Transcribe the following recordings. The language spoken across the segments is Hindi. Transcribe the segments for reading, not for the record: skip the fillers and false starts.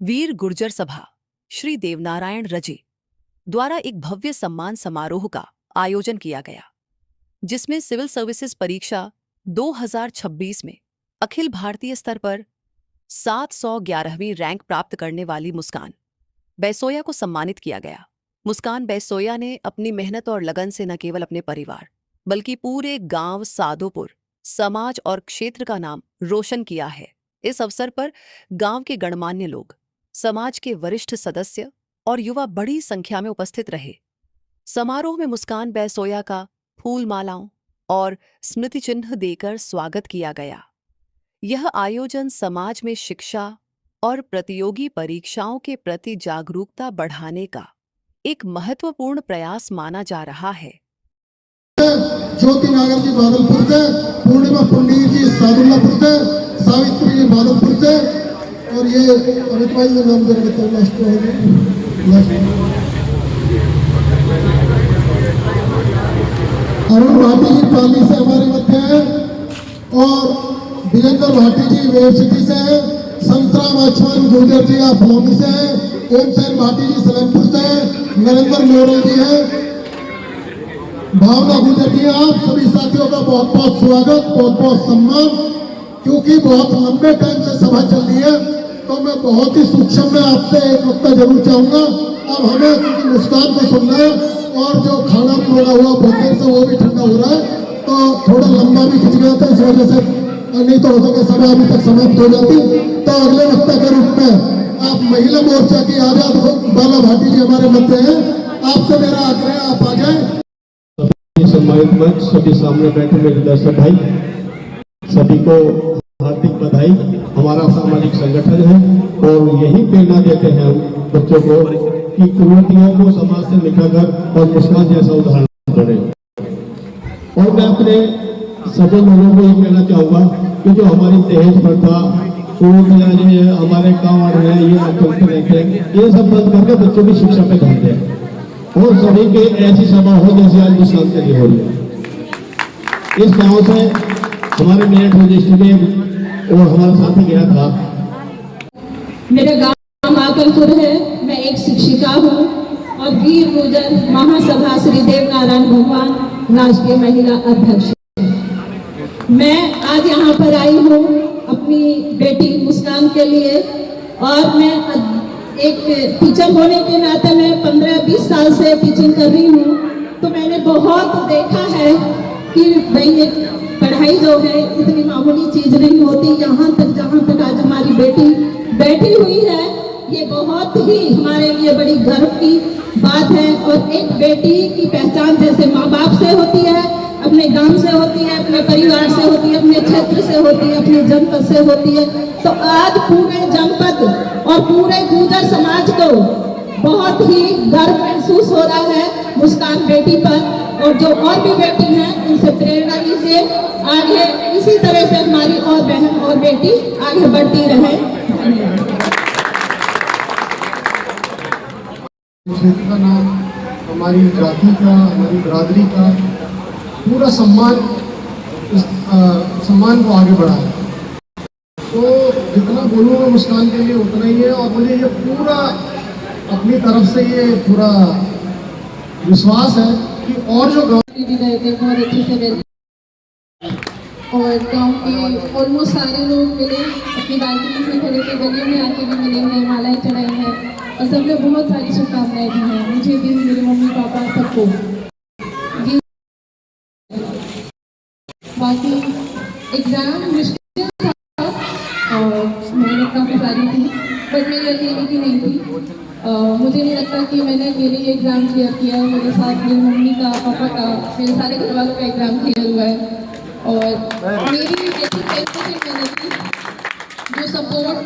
वीर गुर्जर सभा श्री देवनारायण रजे द्वारा एक भव्य सम्मान समारोह का आयोजन किया गया, जिसमें सिविल सर्विसेज परीक्षा 2026 में अखिल भारतीय स्तर पर 711वीं रैंक प्राप्त करने वाली मुस्कान बैसोया को सम्मानित किया गया। मुस्कान बैसोया ने अपनी मेहनत और लगन से न केवल अपने परिवार बल्कि पूरे गांव सादोपुर, समाज और क्षेत्र का नाम रोशन किया है। इस अवसर पर गांव के गणमान्य लोग, समाज के वरिष्ठ सदस्य और युवा बड़ी संख्या में उपस्थित रहे। समारोह में मुस्कान बैसोया का फूल मालाओं और स्मृति चिन्ह देकर स्वागत किया गया। यह आयोजन समाज में शिक्षा और प्रतियोगी परीक्षाओं के प्रति जागरूकता बढ़ाने का एक महत्वपूर्ण प्रयास माना जा रहा है। ज्योति नागर जी भागलपुर से, पूर्णिमा पंडित जी सादुल्लापुर से, सावित्री जी भागलपुर से, और ये अमित भाई का नाम देने के लास्ट अरुण भाटी जी पाली से हमारे मध्य है, और वीरेंद्र भाटी जी वेब सिटी से है, संतराम आचमान गुर्जर जी आप फलौनी से है, ओम सेन भाटी जी सलेमपुर से है, नरेंद्र मोरल जी है, भावना गुर्जर जी। आप सभी साथियों का बहुत बहुत स्वागत, बहुत बहुत सम्मान। क्योंकि बहुत लंबे टाइम से सभा चल रही है, तो मैं बहुत ही सूक्ष्म में आपसे एक नुकता जरूर चाहूंगा। अब हमें क्योंकि मुस्कान को सुनना है और जो खाना भी लगा हुआ बहुत देर से वो भी ठंडा हो रहा है, तो थोड़ा लंबा भी खिंच गया था, इस वजह से नहीं तो हो सके सभा अभी तक समाप्त हो जाती। तो अगले वक्ता के रूप में आप महिला मोर्चा की आजाद बाला भाटी जी हमारे मध्य है, आपसे मेरा आग्रह आप आ जाए। सम्मानित मंच, सभी सामने बैठे मेरे दर्शक भाई, सभी को हार्दिक बधाई। हमारा सामाजिक संगठन है और यही प्रेरणा देते हैं हम बच्चों को कि कुरीतियों को समाज से मिटाकर और मुस्कान जैसा उदाहरण बने। और मैं अपने सभी लोगों को ये कहना चाहूँगा कि जो हमारी दहेज प्रथा, कुरीतियाँ जो है हमारे गाँव में ये चलते रहते हैं, ये सब बंद करके बच्चों की शिक्षा पे ध्यान दें और सभी के ऐसी सभा हो जैसे आज मुस्कान के लिए हो रही है। इस गांव से हमारे मेरठ रजिस्ट्री और हमारा साथी गया था। मेरा गांव माकलपुर है, मैं एक शिक्षिका हूं और वीर गुर्जर महासभा श्री देवनारायण भगवान राष्ट्रीय महिला अध्यक्ष। मैं आज यहाँ पर आई हूँ अपनी बेटी मुस्कान के लिए, और मैं एक टीचर होने के नाते मैं 15-20 साल से टीचिंग कर रही हूँ। तो मैंने बहुत देखा है कि भाई ये पढ़ाई जो है इतनी मामूली चीज नहीं होती। यहाँ तक जहाँ तक आज हमारी बेटी बैठी हुई है, ये बहुत ही हमारे लिए बड़ी गर्व की बात है। और एक बेटी की पहचान जैसे माँ बाप से होती है, अपने गांव से होती है, अपने परिवार से होती है, अपने क्षेत्र से होती है, अपने जनपद से होती है, तो आज पूरे जनपद और पूरे गुर्जर समाज को बहुत ही गर्व महसूस हो रहा है मुस्कान बेटी पर। और जो और भी बेटी हैं उनसे प्रेरणा लीजिए, आगे इसी तरह से हमारी और बहन और बेटी आगे बढ़ती रहे। क्षेत्र का नाम, हमारी जाति का, हमारी बिरादरी का पूरा सम्मान को आगे बढ़ाए। तो जितना बोलूँगा मुस्कान के लिए उतना ही है, और मुझे ये पूरा अपनी तरफ से ये पूरा विश्वास है कि और जो गाँव बहुत अच्छे से मिले और गांव के ऑलमोस्ट सारे लोग मिले, अपनी बालकनी में खड़े थे, गली में आके भी मिले हैं, मालाएं चढ़ाई हैं और सबने बहुत सारी शुभकामनाएं दी हैं मुझे भी, मेरे मम्मी पापा सबको। बाकी एग्जाम मुश्किल था और मेहनत काफ़ी सारी थी, बट मेरी अकेले की नहीं थी। मुझे नहीं लगता कि मैंने अकेले ही एग्ज़ाम क्लियर किया है, मेरे साथ मेरी मम्मी का, पापा का, मेरे सारे घर वालों का एग्ज़ाम क्लियर हुआ है। और मेरी ऐसी मेहनत थी, जो सपोर्ट,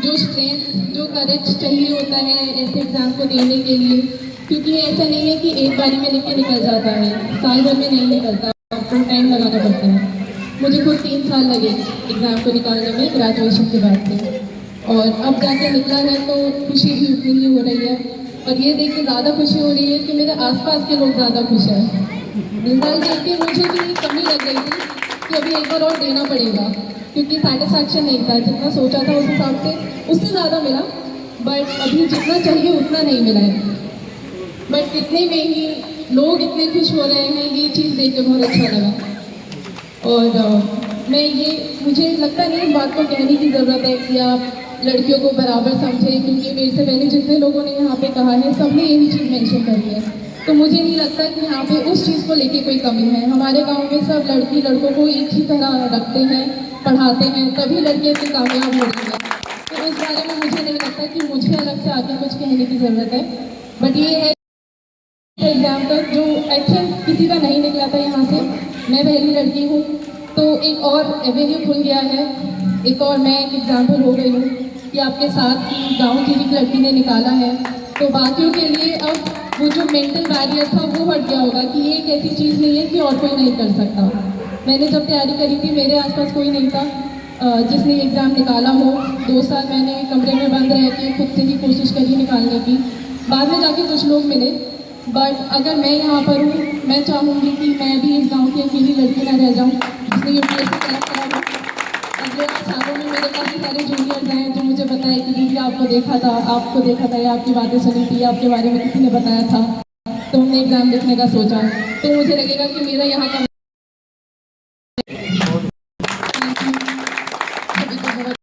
जो स्ट्रेंथ, जो करेज चाहिए होता है ऐसे एग्ज़ाम को देने के लिए, क्योंकि ऐसा नहीं है कि एक बारी में लिख के निकल जाता है, साल भर में नहीं निकलता, आपको टाइम लगाना पड़ता है। मुझे खुद 3 साल लगे एग्ज़ाम को निकालने में ग्रेजुएशन के बाद से, और अब जाके निकला है तो खुशी भी उतनी ही हो रही है। और ये देख के ज़्यादा खुशी हो रही है कि मेरे आसपास के लोग ज़्यादा खुश हैं। रिजल्ट देख के मुझे भी कमी लग गई थी कि अभी एक बार और देना पड़ेगा, क्योंकि सेटिस्फैक्शन नहीं था, जितना सोचा था उस हिसाब से उससे ज़्यादा मिला। बट अभी जितना चाहिए उतना नहीं मिला है। बट इतने में ही लोग इतने खुश हो रहे हैं, ये चीज़ देख के बहुत अच्छा लगा। और मुझे लगता नहीं इस बात को कहने की ज़रूरत है कि आप लड़कियों को बराबर समझें, क्योंकि मेरे से पहले जितने लोगों ने यहाँ पे कहा है सबने यही चीज़ मेंशन करी है। तो मुझे नहीं लगता कि यहाँ पे उस चीज़ को लेके कोई कमी है। हमारे गांव में सब लड़की लड़कों को एक ही तरह रखते हैं, पढ़ाते हैं, तभी लड़कियाँ इतनी कामयाब हो रही है। तो इस बारे में मुझे नहीं लगता कि मुझे अलग से आके कुछ कहने की ज़रूरत है। बट ये है एग्जाम तक जो आई थिंक किसी का नहीं निकला था यहाँ से, मैं पहली लड़की हूँ, तो एक और एवेन्यू खुल गया है, एक और मैं एक एग्जाम्पल हो गई हूँ कि आपके साथ की गाँव की एक लड़की ने निकाला है। तो बाकियों के लिए अब वो जो मेंटल बैरियर था वो हट गया होगा कि ये एक ऐसी चीज़ नहीं है कि और कोई नहीं कर सकता। मैंने जब तैयारी करी थी मेरे आसपास कोई नहीं था जिसने एग्ज़ाम निकाला हो। 2 साल मैंने कमरे में बंद रह के खुद से ही कोशिश करी निकालने की, बाद में जाके कुछ लोग मिले। बट अगर मैं यहाँ पर हूँ, मैं चाहूँगी कि मैं भी इस गाँव की अकेली लड़की ना रह जाऊँ जिसने यूपीएससी क्रैक करा हो। अगले सालों में मेरे काफ़ी सारे जूनियर्स हैं जो मुझे बताए कि दीदी आपको देखा था या आपकी बातें सुनी थी, आपके बारे में किसी ने बताया था, तो हमने एग्ज़ाम लिखने का सोचा। तो मुझे लगेगा कि मेरा यहाँ का